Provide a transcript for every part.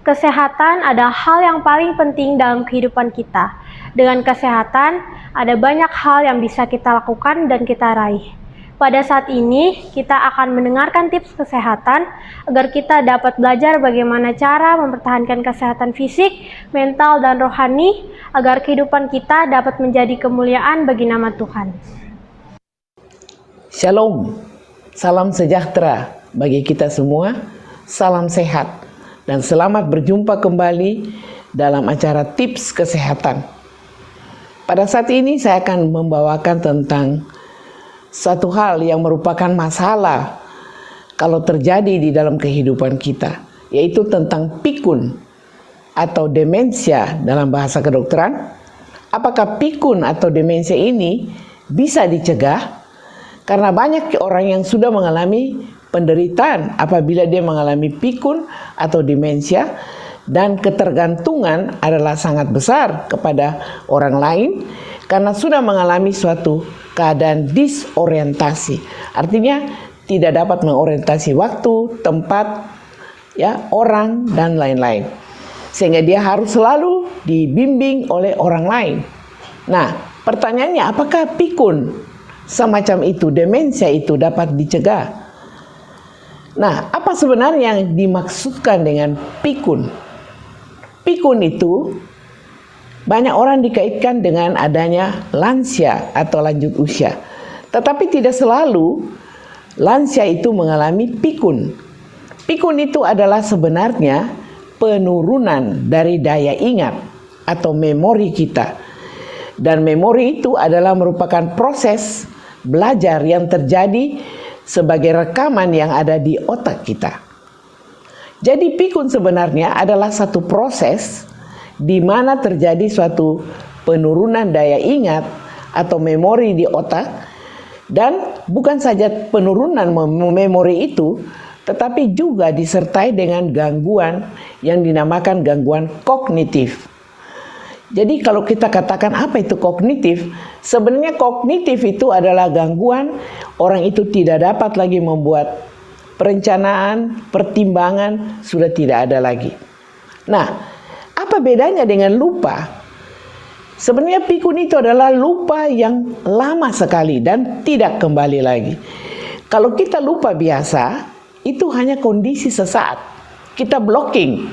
Kesehatan adalah hal yang paling penting dalam kehidupan kita. Dengan kesehatan, ada banyak hal yang bisa kita lakukan dan kita raih. Pada saat ini, kita akan mendengarkan tips kesehatan agar kita dapat belajar bagaimana cara mempertahankan kesehatan fisik, mental, dan rohani agar kehidupan kita dapat menjadi kemuliaan bagi nama Tuhan. Shalom, salam sejahtera bagi kita semua, salam sehat, dan selamat berjumpa kembali dalam acara tips kesehatan. Pada saat ini saya akan membawakan tentang satu hal yang merupakan masalah kalau terjadi di dalam kehidupan kita, yaitu tentang pikun atau demensia dalam bahasa kedokteran. Apakah pikun atau demensia ini bisa dicegah? Karena banyak orang yang sudah mengalami penderitaan apabila dia mengalami pikun atau demensia, dan ketergantungan adalah sangat besar kepada orang lain karena sudah mengalami suatu keadaan disorientasi. Artinya tidak dapat mengorientasi waktu, tempat, orang, dan lain-lain. Sehingga dia harus selalu dibimbing oleh orang lain. Nah, pertanyaannya, apakah pikun semacam itu, demensia itu dapat dicegah? Nah, apa sebenarnya yang dimaksudkan dengan pikun? Pikun itu banyak orang dikaitkan dengan adanya lansia atau lanjut usia. Tetapi tidak selalu lansia itu mengalami pikun. Pikun itu adalah sebenarnya penurunan dari daya ingat atau memori kita. Dan memori itu adalah merupakan proses belajar yang terjadi sebagai rekaman yang ada di otak kita. Jadi pikun sebenarnya adalah satu proses di mana terjadi suatu penurunan daya ingat atau memori di otak, dan bukan saja penurunan memori itu, tetapi juga disertai dengan gangguan yang dinamakan gangguan kognitif. Jadi kalau kita katakan apa itu kognitif, sebenarnya kognitif itu adalah gangguan orang itu tidak dapat lagi membuat perencanaan, pertimbangan sudah tidak ada lagi. Nah, apa bedanya dengan lupa? Sebenarnya pikun itu adalah lupa yang lama sekali dan tidak kembali lagi. Kalau kita lupa biasa, itu hanya kondisi sesaat. Kita blocking,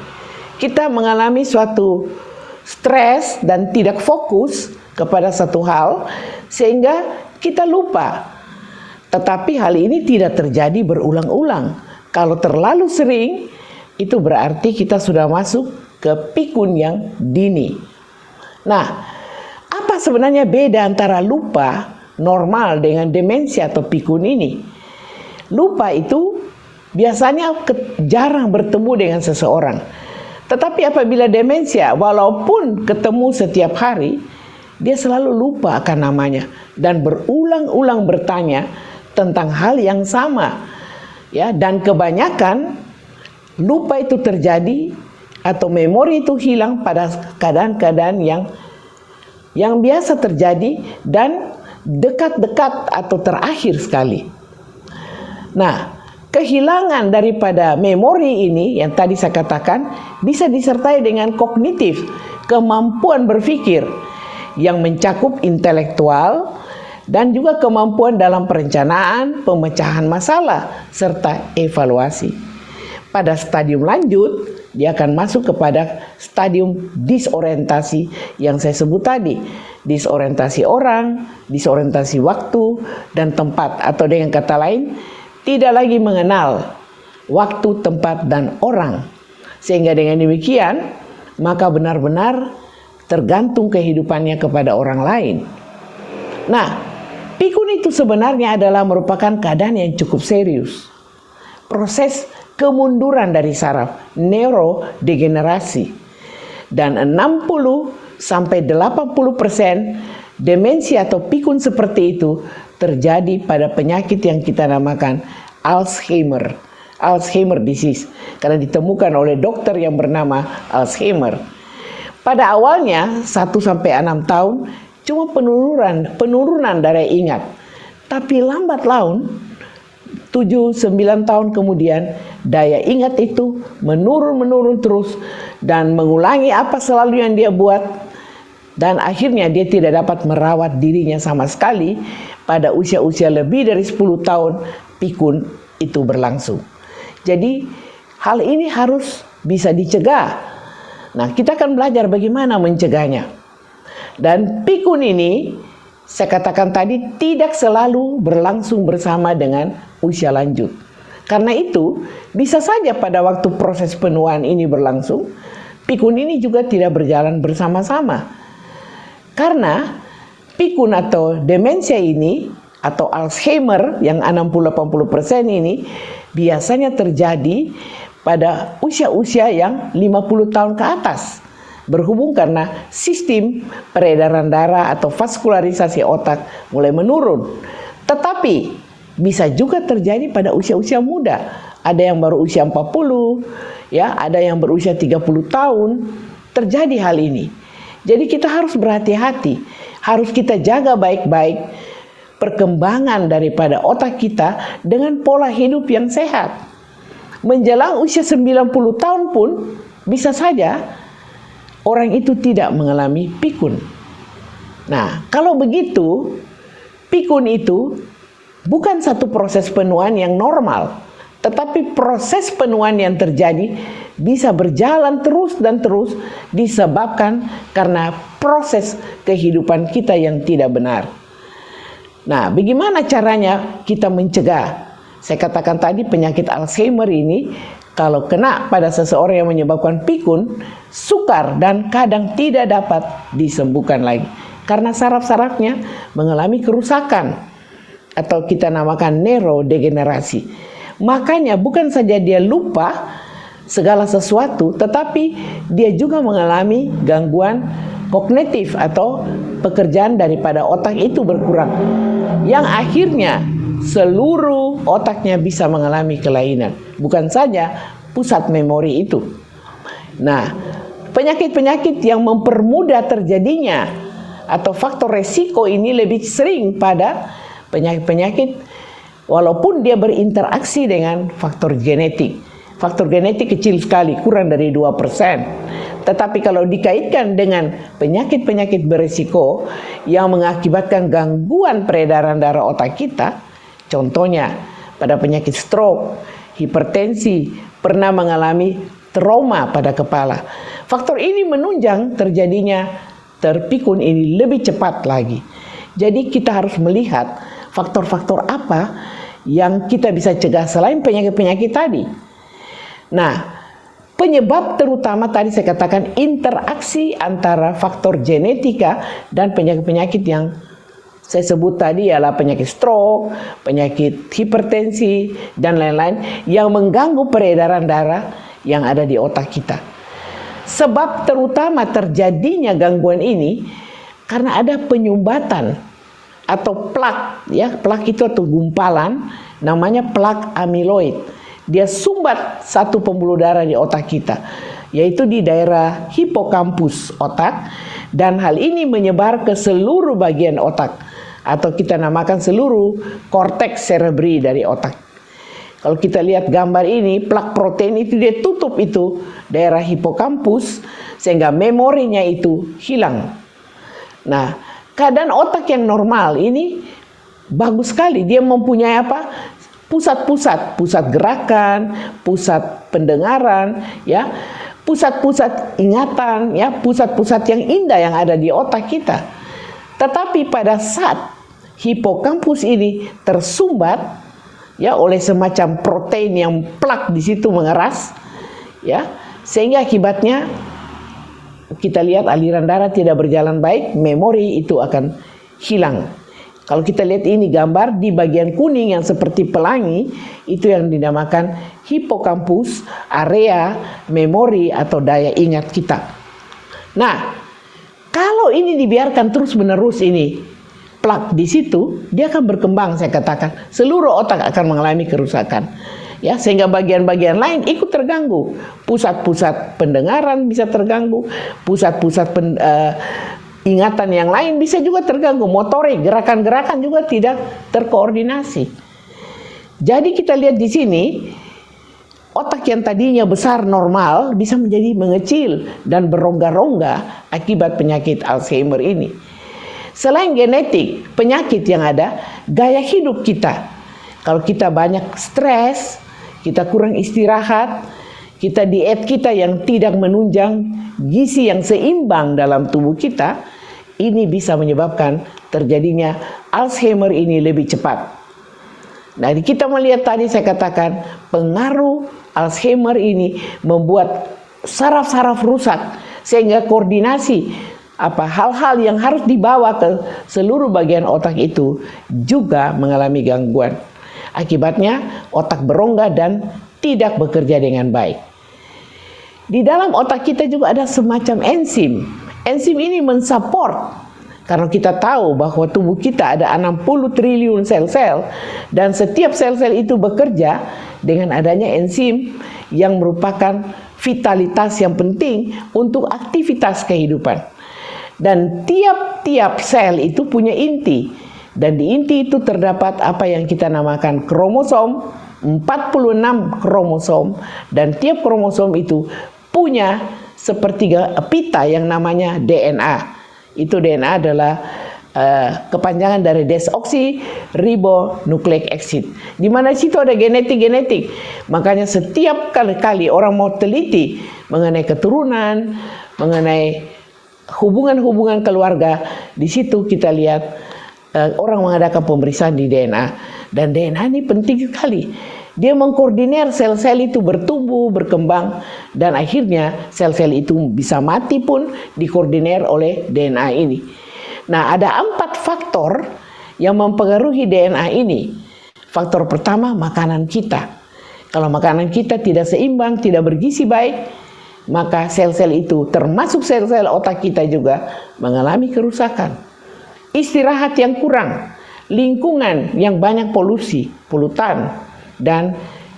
kita mengalami suatu stres dan tidak fokus kepada satu hal sehingga kita lupa. Tetapi hal ini tidak terjadi berulang-ulang. Kalau terlalu sering, itu berarti kita sudah masuk ke pikun yang dini. Nah, apa sebenarnya beda antara lupa normal dengan demensia atau pikun ini? Lupa itu biasanya jarang bertemu dengan seseorang. Tetapi apabila demensia, walaupun ketemu setiap hari, dia selalu lupa akan namanya dan berulang-ulang bertanya tentang hal yang sama, dan kebanyakan lupa itu terjadi atau memori itu hilang pada keadaan-keadaan yang biasa terjadi dan dekat-dekat atau terakhir sekali. Nah, kehilangan daripada memori ini yang tadi saya katakan bisa disertai dengan kognitif, kemampuan berpikir yang mencakup intelektual dan juga kemampuan dalam perencanaan, pemecahan masalah, serta evaluasi. Pada stadium lanjut, dia akan masuk kepada stadium disorientasi yang saya sebut tadi. Disorientasi orang, disorientasi waktu dan tempat, atau dengan kata lain, tidak lagi mengenal waktu, tempat, dan orang. Sehingga dengan demikian, maka benar-benar tergantung kehidupannya kepada orang lain. Nah, pikun itu sebenarnya adalah merupakan keadaan yang cukup serius. Proses kemunduran dari saraf, neurodegenerasi. Dan 60-80% demensia atau pikun seperti itu terjadi pada penyakit yang kita namakan Alzheimer disease. Karena ditemukan oleh dokter yang bernama Alzheimer. Pada awalnya 1-6 tahun cuma penurunan daya ingat. Tapi lambat laun 7-9 tahun kemudian daya ingat itu menurun terus dan mengulangi apa selalu yang dia buat, dan akhirnya dia tidak dapat merawat dirinya sama sekali. Pada usia-usia lebih dari 10 tahun pikun itu berlangsung. Jadi hal ini harus bisa dicegah. Nah, kita akan belajar bagaimana mencegahnya. Dan pikun ini saya katakan tadi tidak selalu berlangsung bersama dengan usia lanjut. Karena itu bisa saja pada waktu proses penuaan ini berlangsung, pikun ini juga tidak berjalan bersama-sama. Karena pikun atau demensia ini atau Alzheimer yang 60-80% ini biasanya terjadi pada usia-usia yang 50 tahun ke atas. Berhubung karena sistem peredaran darah atau vaskularisasi otak mulai menurun. Tetapi bisa juga terjadi pada usia-usia muda. Ada yang baru usia 40, ya, ada yang berusia 30 tahun. Terjadi hal ini. Jadi kita harus berhati-hati. Harus kita jaga baik-baik perkembangan daripada otak kita dengan pola hidup yang sehat. Menjelang usia 90 tahun pun bisa saja orang itu tidak mengalami pikun. Nah, kalau begitu, pikun itu bukan satu proses penuaan yang normal, tetapi proses penuaan yang terjadi bisa berjalan terus dan terus disebabkan karena proses kehidupan kita yang tidak benar. Nah, bagaimana caranya kita mencegah? Saya katakan tadi penyakit Alzheimer ini kalau kena pada seseorang yang menyebabkan pikun, sukar dan kadang tidak dapat disembuhkan lagi. Karena saraf-sarafnya mengalami kerusakan atau kita namakan neurodegenerasi. Makanya bukan saja dia lupa segala sesuatu, tetapi dia juga mengalami gangguan kognitif atau pekerjaan daripada otak itu berkurang. Yang akhirnya seluruh otaknya bisa mengalami kelainan. Bukan saja pusat memori itu. Nah, penyakit-penyakit yang mempermudah terjadinya atau faktor resiko ini lebih sering pada penyakit-penyakit walaupun dia berinteraksi dengan faktor genetik. Faktor genetik kecil sekali, kurang dari 2%. Tetapi kalau dikaitkan dengan penyakit-penyakit berisiko yang mengakibatkan gangguan peredaran darah otak kita, contohnya pada penyakit stroke, hipertensi, pernah mengalami trauma pada kepala. Faktor ini menunjang terjadinya terpikun ini lebih cepat lagi. Jadi kita harus melihat faktor-faktor apa yang kita bisa cegah selain penyakit-penyakit tadi. Nah, penyebab terutama tadi saya katakan interaksi antara faktor genetika dan penyakit-penyakit yang saya sebut tadi ialah penyakit stroke, penyakit hipertensi, dan lain-lain yang mengganggu peredaran darah yang ada di otak kita. Sebab terutama terjadinya gangguan ini karena ada penyumbatan atau plak, ya, plak itu atau gumpalan, namanya plak amiloid. Dia sumbat satu pembuluh darah di otak kita, yaitu di daerah hipokampus otak, dan hal ini menyebar ke seluruh bagian otak atau kita namakan seluruh korteks cerebri dari otak. Kalau kita lihat gambar ini, plak protein itu dia tutup itu daerah hipokampus sehingga memorinya itu hilang. Nah, keadaan otak yang normal ini bagus sekali, dia mempunyai apa? Pusat-pusat, pusat gerakan, pusat pendengaran, ya, pusat-pusat ingatan, ya, pusat-pusat yang indah yang ada di otak kita. Tetapi pada saat hipokampus ini tersumbat, ya, oleh semacam protein yang plak di situ mengeras, ya, sehingga akibatnya kita lihat aliran darah tidak berjalan baik, memori itu akan hilang. Kalau kita lihat ini gambar di bagian kuning yang seperti pelangi, itu yang dinamakan hipokampus, area memori atau daya ingat kita. Nah, kalau ini dibiarkan terus-menerus ini plak di situ, dia akan berkembang, saya katakan. Seluruh otak akan mengalami kerusakan. Ya, sehingga bagian-bagian lain ikut terganggu. Pusat-pusat pendengaran bisa terganggu, pusat-pusat ingatan yang lain bisa juga terganggu, motorik, gerakan-gerakan juga tidak terkoordinasi. Jadi kita lihat di sini, otak yang tadinya besar normal bisa menjadi mengecil dan berongga-rongga akibat penyakit Alzheimer ini. Selain genetik, penyakit yang ada, gaya hidup kita. Kalau kita banyak stres, kita kurang istirahat, kita diet kita yang tidak menunjang gizi yang seimbang dalam tubuh kita, ini bisa menyebabkan terjadinya Alzheimer ini lebih cepat. Nah, kita melihat tadi saya katakan pengaruh Alzheimer ini membuat saraf-saraf rusak sehingga koordinasi hal-hal yang harus dibawa ke seluruh bagian otak itu juga mengalami gangguan. Akibatnya otak berongga dan tidak bekerja dengan baik. Di dalam otak kita juga ada semacam enzim. Enzim ini mensupport. Karena kita tahu bahwa tubuh kita ada 60 triliun sel-sel dan setiap sel-sel itu bekerja dengan adanya enzim yang merupakan vitalitas yang penting untuk aktivitas kehidupan. Dan tiap-tiap sel itu punya inti. Dan di inti itu terdapat apa yang kita namakan kromosom, 46 kromosom, dan tiap kromosom itu punya sepertiga pita yang namanya DNA. Itu DNA adalah kepanjangan dari desoksiribonukleik acid. Di mana situ ada genetik. Makanya setiap kali orang mau teliti mengenai keturunan, mengenai hubungan-hubungan keluarga, di situ kita lihat orang mengadakan pemeriksaan di DNA. Dan DNA ini penting sekali. Dia mengkoordinir sel-sel itu bertumbuh, berkembang, dan akhirnya sel-sel itu bisa mati pun dikoordinir oleh DNA ini. Nah, ada 4 faktor yang mempengaruhi DNA ini. Faktor pertama, makanan kita. Kalau makanan kita tidak seimbang, tidak bergizi baik, maka sel-sel itu, termasuk sel-sel otak kita juga, mengalami kerusakan. Istirahat yang kurang, lingkungan yang banyak polusi, polutan, dan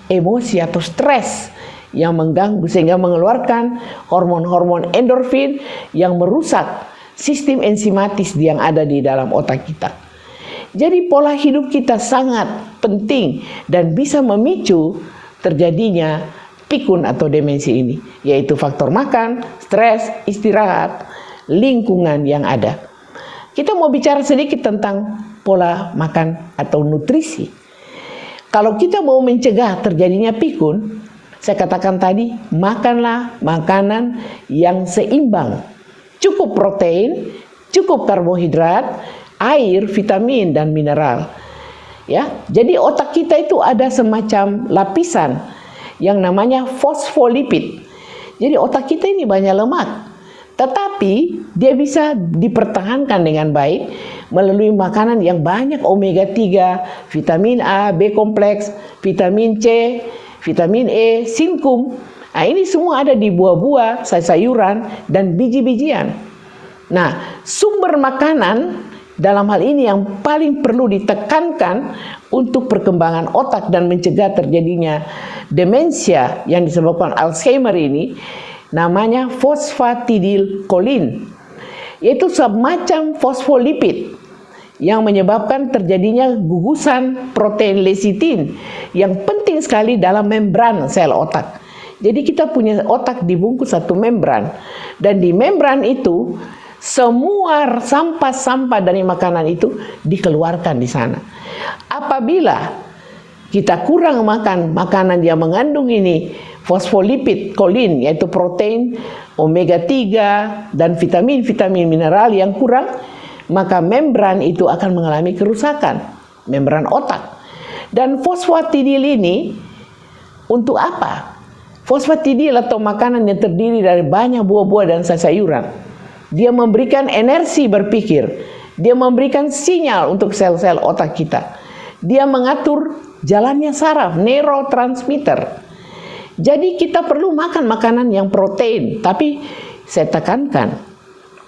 emosi atau stres yang mengganggu sehingga mengeluarkan hormon-hormon endorfin yang merusak sistem enzimatis yang ada di dalam otak kita. Jadi pola hidup kita sangat penting dan bisa memicu terjadinya pikun atau demensi ini, yaitu faktor makan, stres, istirahat, lingkungan yang ada. Kita mau bicara sedikit tentang pola makan atau nutrisi. Kalau kita mau mencegah terjadinya pikun, saya katakan tadi, makanlah makanan yang seimbang. Cukup protein, cukup karbohidrat, air, vitamin, dan mineral. Ya, jadi otak kita itu ada semacam lapisan yang namanya fosfolipid. Jadi otak kita ini banyak lemak. Tetapi dia bisa dipertahankan dengan baik melalui makanan yang banyak omega 3, vitamin A, B kompleks, vitamin C, vitamin E, zinkum. Nah, ini semua ada di buah-buah, sayur-sayuran, dan biji-bijian. Nah, sumber makanan dalam hal ini yang paling perlu ditekankan untuk perkembangan otak dan mencegah terjadinya demensia yang disebabkan Alzheimer ini, namanya fosfatidilkolin, yaitu semacam fosfolipid yang menyebabkan terjadinya gugusan protein lecitin yang penting sekali dalam membran sel otak. Jadi kita punya otak dibungkus satu membran, dan di membran itu semua sampah-sampah dari makanan itu dikeluarkan di sana. Apabila kita kurang makan makanan yang mengandung ini fosfolipid kolin, yaitu protein, omega 3, dan vitamin-vitamin mineral yang kurang, maka membran itu akan mengalami kerusakan, membran otak. Dan fosfatidil ini untuk apa? Fosfatidil atau makanan yang terdiri dari banyak buah-buah dan sayur-sayuran. Dia memberikan energi berpikir, dia memberikan sinyal untuk sel-sel otak kita. Dia mengatur jalannya saraf, neurotransmitter. Jadi kita perlu makan makanan yang protein, tapi saya tekankan,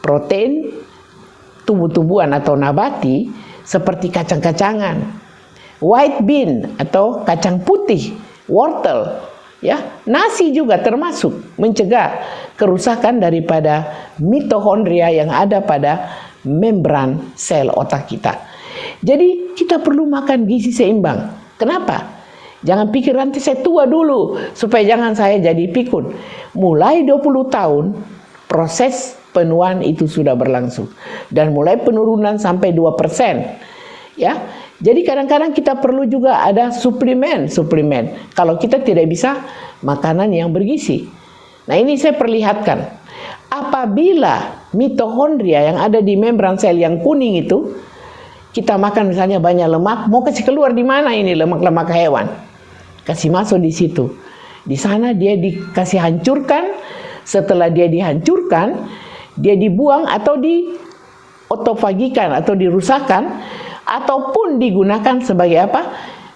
protein tumbuh-tumbuhan atau nabati seperti kacang-kacangan, white bean atau kacang putih, wortel, ya, nasi juga termasuk mencegah kerusakan daripada mitochondria yang ada pada membran sel otak kita. Jadi kita perlu makan gizi seimbang. Kenapa? Jangan pikir nanti saya tua dulu supaya jangan saya jadi pikun. Mulai 20 tahun proses penuaan itu sudah berlangsung dan mulai penurunan sampai 2%. Ya. Jadi kadang-kadang kita perlu juga ada suplemen kalau kita tidak bisa makanan yang bergizi. Nah, ini saya perlihatkan. Apabila mitochondria yang ada di membran sel yang kuning itu, kita makan misalnya banyak lemak, mau kasih keluar di mana ini lemak-lemak hewan? Kasih masuk di situ. Di sana dia dikasih hancurkan. Setelah dia dihancurkan, dia dibuang atau diotofagikan atau dirusakkan, ataupun digunakan sebagai apa?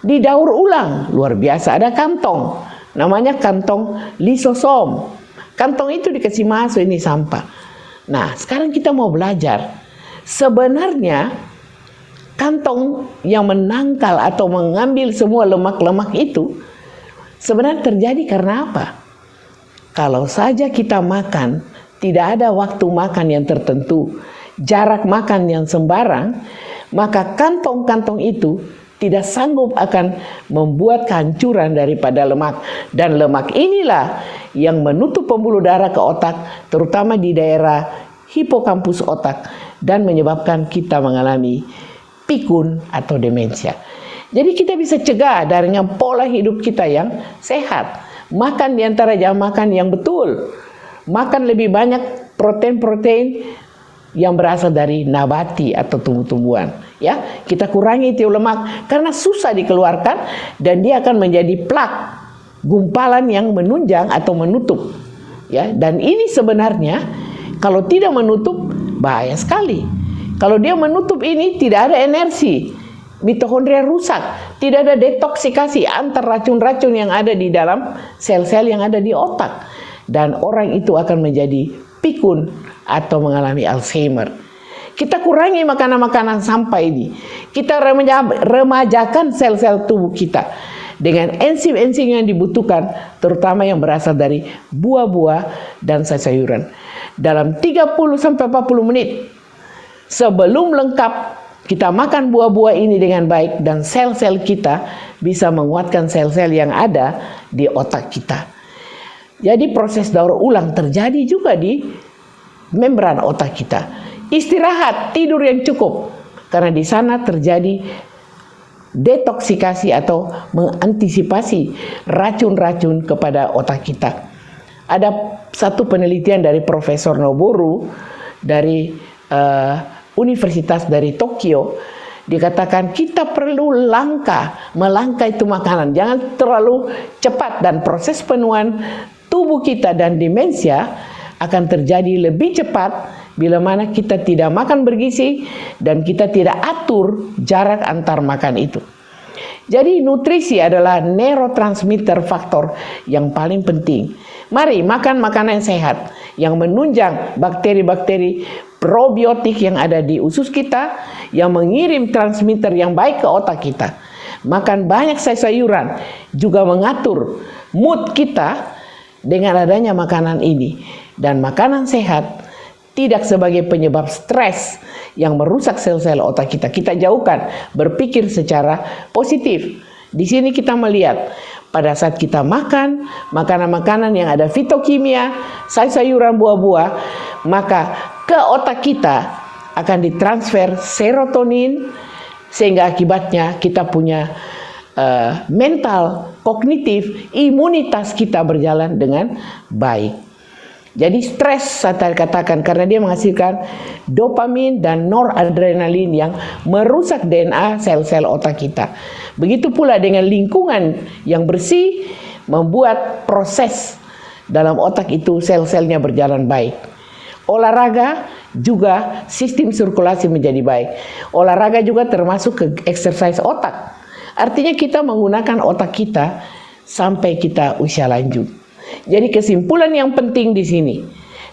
Didaur ulang. Luar biasa, ada kantong. Namanya kantong lisosom. Kantong itu dikasih masuk ini sampah. Nah, sekarang kita mau belajar. Sebenarnya kantong yang menangkal atau mengambil semua lemak-lemak itu sebenarnya terjadi karena apa? Kalau saja kita makan, tidak ada waktu makan yang tertentu, jarak makan yang sembarang, maka kantong-kantong itu tidak sanggup akan membuat kehancuran daripada lemak. Dan lemak inilah yang menutup pembuluh darah ke otak, terutama di daerah hipokampus otak, dan menyebabkan kita mengalami pikun atau demensia. Jadi kita bisa cegah dengan pola hidup kita yang sehat. Makan di antara jam makan yang betul. Makan lebih banyak protein-protein yang berasal dari nabati atau tumbuh-tumbuhan. Ya, kita kurangi itu lemak karena susah dikeluarkan dan dia akan menjadi plak, gumpalan yang menunjang atau menutup. Ya, dan ini sebenarnya kalau tidak menutup bahaya sekali. Kalau dia menutup ini tidak ada energi, mitochondria rusak, tidak ada detoksikasi antar racun-racun yang ada di dalam sel-sel yang ada di otak, dan orang itu akan menjadi pikun atau mengalami Alzheimer. Kita kurangi makanan-makanan sampah ini. Kita remajakan sel-sel tubuh kita dengan enzim-enzim yang dibutuhkan, terutama yang berasal dari buah-buah dan sayur-sayuran. Dalam 30-40 menit sebelum lengkap kita makan buah-buah ini dengan baik, dan sel-sel kita bisa menguatkan sel-sel yang ada di otak kita. Jadi proses daur ulang terjadi juga di membran otak kita. Istirahat, tidur yang cukup, karena di sana terjadi detoksikasi atau mengantisipasi racun-racun kepada otak kita. Ada satu penelitian dari Profesor Noboru dari Universitas dari Tokyo, dikatakan kita perlu melangkah itu makanan, jangan terlalu cepat, dan proses penuaan tubuh kita dan demensia akan terjadi lebih cepat bila mana kita tidak makan bergizi dan kita tidak atur jarak antar makan itu. Jadi nutrisi adalah neurotransmitter faktor yang paling penting. Mari makan makanan yang sehat yang menunjang bakteri-bakteri probiotik yang ada di usus kita, yang mengirim transmitter yang baik ke otak kita. Makan banyak sayur-sayuran juga mengatur mood kita dengan adanya makanan ini. Dan makanan sehat tidak sebagai penyebab stres yang merusak sel-sel otak kita. Kita jauhkan, berpikir secara positif. Di sini kita melihat pada saat kita makan makanan-makanan yang ada fitokimia, sayur-sayuran, buah-buah, maka ke otak kita akan ditransfer serotonin, sehingga akibatnya kita punya mental, kognitif, imunitas kita berjalan dengan baik. Jadi stres saya katakan karena dia menghasilkan dopamin dan noradrenalin yang merusak DNA sel-sel otak kita. Begitu pula dengan lingkungan yang bersih membuat proses dalam otak itu sel-selnya berjalan baik. Olahraga juga sistem sirkulasi menjadi baik. Olahraga juga termasuk ke exercise otak. Artinya kita menggunakan otak kita sampai kita usia lanjut. Jadi kesimpulan yang penting di sini,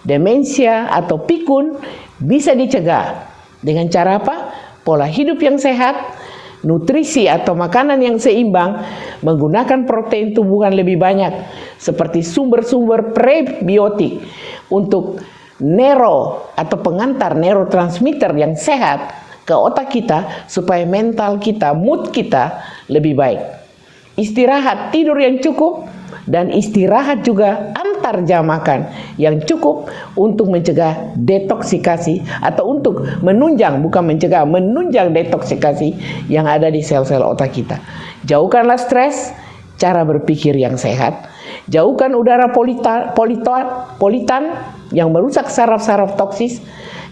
demensia atau pikun bisa dicegah dengan cara apa? Pola hidup yang sehat, nutrisi atau makanan yang seimbang, menggunakan protein tumbuhan lebih banyak seperti sumber-sumber prebiotik untuk atau pengantar neurotransmitter yang sehat ke otak kita supaya mental kita, mood kita lebih baik. istirahat, tidur yang cukup, dan istirahat juga antar jam makan yang cukup untuk mencegah detoksikasi atau untuk menunjang, bukan mencegah, menunjang detoksikasi yang ada di sel-sel otak kita. Jauhkanlah stres, cara berpikir yang sehat. Jauhkan udara polutan yang merusak saraf-saraf toksis.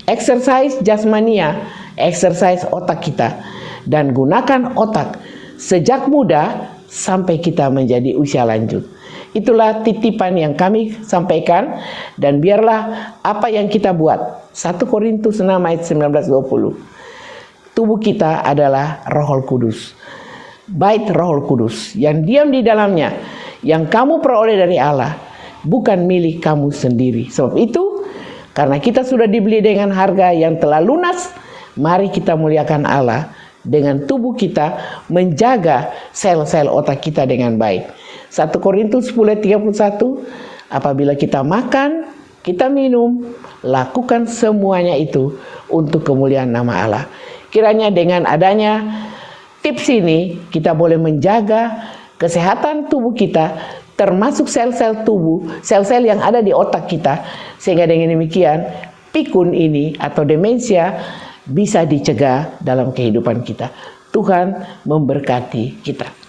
Exercise jasmania, exercise otak kita. Dan gunakan otak sejak muda sampai kita menjadi usia lanjut. Itulah titipan yang kami sampaikan, dan biarlah apa yang kita buat. 1 Korintus 6 ayat 19-20. Tubuh kita adalah Roh Kudus. Bait Roh Kudus yang diam di dalamnya, yang kamu peroleh dari Allah, bukan milik kamu sendiri. Sebab itu, karena kita sudah dibeli dengan harga yang telah lunas, mari kita muliakan Allah dengan tubuh kita, menjaga sel-sel otak kita dengan baik. 1 Korintus 10:31, apabila kita makan, kita minum, lakukan semuanya itu untuk kemuliaan nama Allah. Kiranya dengan adanya tips ini, kita boleh menjaga kesehatan tubuh kita, termasuk sel-sel tubuh, sel-sel yang ada di otak kita, sehingga dengan demikian pikun ini atau demensia bisa dicegah dalam kehidupan kita. Tuhan memberkati kita.